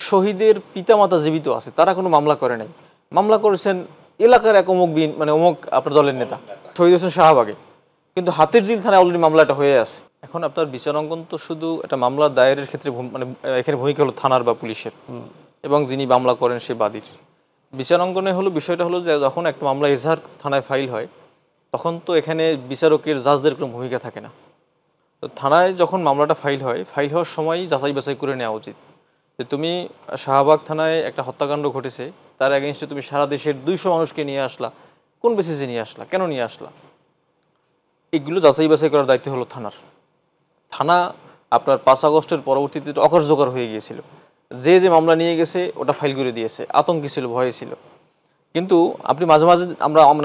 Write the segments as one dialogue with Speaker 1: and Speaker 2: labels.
Speaker 1: শহীদের পিতামাতা জীবিত আছে, তারা কোনো মামলা করে নাই। মামলা করেছেন এলাকার এক অমুক মানে অমুক আপনার দলের নেতা শহীদ হোসেন শাহবাগে, কিন্তু হাতিরঝিল থানায় অলরেডি মামলাটা হয়ে আছে। এখন আপনার বিচারাঙ্গন তো শুধু একটা মামলা দায়েরের ক্ষেত্রে মানে এখানে ভূমিকা হলো থানার বা পুলিশের, এবং যিনি মামলা করেন সে বাদীর। বিচারাঙ্গনে হলো বিষয়টা হলো যে যখন একটা মামলা এজাহার থানায় ফাইল হয়, তখন তো এখানে বিচারকের জাজদের কোনো ভূমিকা থাকে না। তো থানায় যখন মামলাটা ফাইল হওয়ার সময় যাচাই বাছাই করে নেওয়া উচিত যে তুমি শাহবাগ থানায় একটা হত্যাকাণ্ড ঘটেছে, তার এগেইনস্টে তুমি সারা দেশের 200 মানুষকে নিয়ে আসলা, কোন বেসিসে নিয়ে আসলা, কেন নিয়ে আসলা, এগুলো যাচাই বাছাই করার দায়িত্ব হলো থানার। থানা আপনার 5 আগস্টের পরবর্তীতে অকার্যকর হয়ে গিয়েছিল, যে মামলা নিয়ে গেছে ওটা ফাইল করে দিয়েছে, আতঙ্কে ছিল, ভয়ে ছিল। কিন্তু আপনি মাঝে মাঝে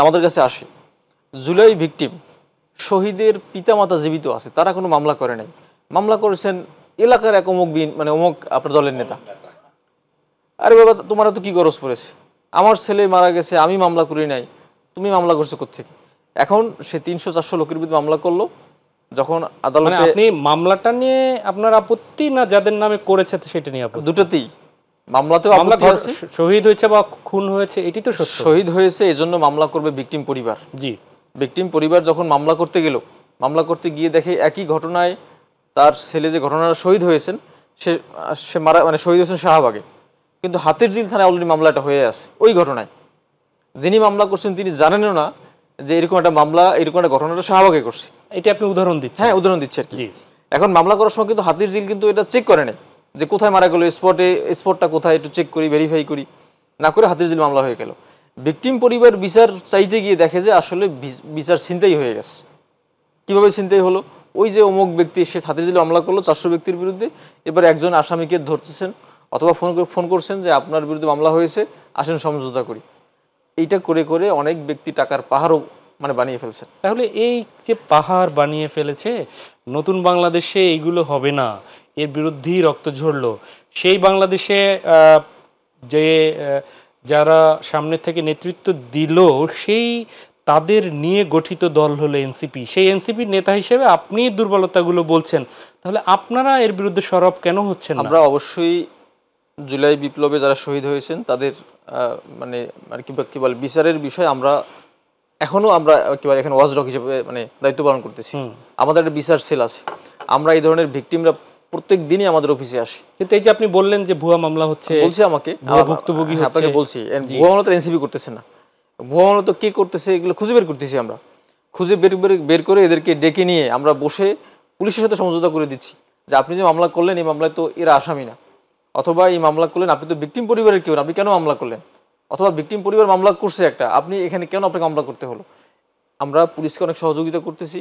Speaker 1: আমাদের কাছে আসি, জুলাই ভিকটিম শহীদের পিতামাতা জীবিত আছে, তারা কোনো মামলা করে নাই। মামলা করেছেন এলাকার এক অমুক মানে অমুক আপনার দলের নেতা। আরে বাবা, তোমার তো কি গরজ পড়েছে, আমার ছেলে মারা গেছে, আমি মামলা করি নাই, তুমি মামলা করছো কোত্থেকে? এখন সে 300-400 লোকের বিরুদ্ধে মামলা করলো, যখন আদালতে
Speaker 2: আপনি মামলাটা নিয়ে আপনার আপত্তি না যাদের নামে করেছে সেটা নিয়ে আপত্তি?
Speaker 1: দুটোতেই মামলাতেও আপত্তি আছে।
Speaker 2: শহীদ হয়েছে বা খুন হয়েছে এটি তো সত্য,
Speaker 1: শহীদ হয়েছে এজন্য মামলা করবে ভিকটিম পরিবার।
Speaker 2: জি,
Speaker 1: ভিকটিম পরিবার যখন মামলা করতে গেল, মামলা করতে গিয়ে দেখে একই ঘটনায় তার ছেলে যে ঘটনাটা শহীদ হয়েছেন সে মারা মানে শহীদ হোসেন শাহবাগে, কিন্তু হাতিরঝিল থানায় অলরেডি মামলাটা হয়ে আছে। ওই ঘটনায় যিনি মামলা করছেন তিনি জানেনও না যে এরকম একটা মামলা, এরকম একটা ঘটনাটা শাহবাগে করছে।
Speaker 2: এটা আপনি উদাহরণ দিচ্ছেন?
Speaker 1: হ্যাঁ, উদাহরণ দিচ্ছে আর কি। এখন মামলা করার সময় কিন্তু হাতিরঝিল কিন্তু এটা চেক করে নাই যে কোথায় মারা গেল, স্পটটা কোথায় একটু চেক করি, ভেরিফাই করি না করে হাতিরঝিল মামলা হয়ে গেল। ভিকটিম পরিবার বিচার চাইতে গিয়ে দেখে যে আসলে বিচার ছিনতাই হয়ে গেছে। কিভাবে ছিনতাই হলো? ওই যে অমুক ব্যক্তি সে হাতিরঝিলে মামলা করলো 400 ব্যক্তির বিরুদ্ধে, এবার একজন আসামিকে ধরতেছেন অথবা ফোন করছেন যে আপনার বিরুদ্ধে মামলা হয়েছে, আসেন সমঝোতা করি। এইটা করে করে অনেক ব্যক্তি টাকার পাহাড়ও মানে বানিয়ে ফেলছে।
Speaker 2: তাহলে এই যে পাহাড় বানিয়ে ফেলেছে, নতুন বাংলাদেশে এইগুলো হবে না, এর বিরুদ্ধেই রক্ত ঝরলো। সেই বাংলাদেশে যে যারা সামনে থেকে নেতৃত্ব দিল, সেই তাদের নিয়ে গঠিত দল হলো এনসিপি। সেই এনসিপির নেতা হিসেবে আপনি দুর্বলতাগুলো বলছেন, তাহলে আপনারা এর বিরুদ্ধে সরব কেন হচ্ছেন?
Speaker 1: আমরা অবশ্যই জুলাই বিপ্লবে যারা শহীদ হয়েছেন তাদের মানে কি বলে বিচারের বিষয়ে আমরা এখনো কি বলে এখানে ওয়াচডগ হিসেবে মানে দায়িত্ব পালন করতেছি। আমাদের একটা বিচার সেল আছে, আমরা এই ধরনের ভিকটিমরা প্রত্যেক দিনই আমাদের অফিসে আসি।
Speaker 2: কিন্তু এই যে আপনি বললেন যে ভুয়া মামলা হচ্ছে,
Speaker 1: বলছি আমাকে
Speaker 2: ভুক্তভোগী হচ্ছে,
Speaker 1: আপনাকে বলছি ভুয়া মামলা তো এনসিপি করতেছে না, ভুয়া মামলা তো কে করতেছে এগুলো খুঁজে বের করতেছি। আমরা খুঁজে বের করে এদেরকে ডেকে নিয়ে আমরা বসে পুলিশের সাথে সমঝোতা করে দিচ্ছি যে আপনি যে মামলা করলেন এই মামলায় তো এরা আসামি না, অথবা এই মামলা করলেন আপনি তো ভিকটিম পরিবারের কেউ না, আপনি কেন মামলা করলেন, অথবা ভিকটিম পরিবার মামলা করছে একটা, আপনি এখানে কেন আপনাকে মামলা করতে হলো। আমরা পুলিশকে অনেক সহযোগিতা করতেছি,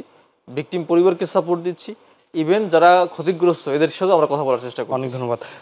Speaker 1: ভিকটিম পরিবারকে সাপোর্ট দিচ্ছি, ইভেন যারা ক্ষতিগ্রস্ত এদের সাথে আমরা কথা বলার চেষ্টা করি।
Speaker 2: অনেক ধন্যবাদ।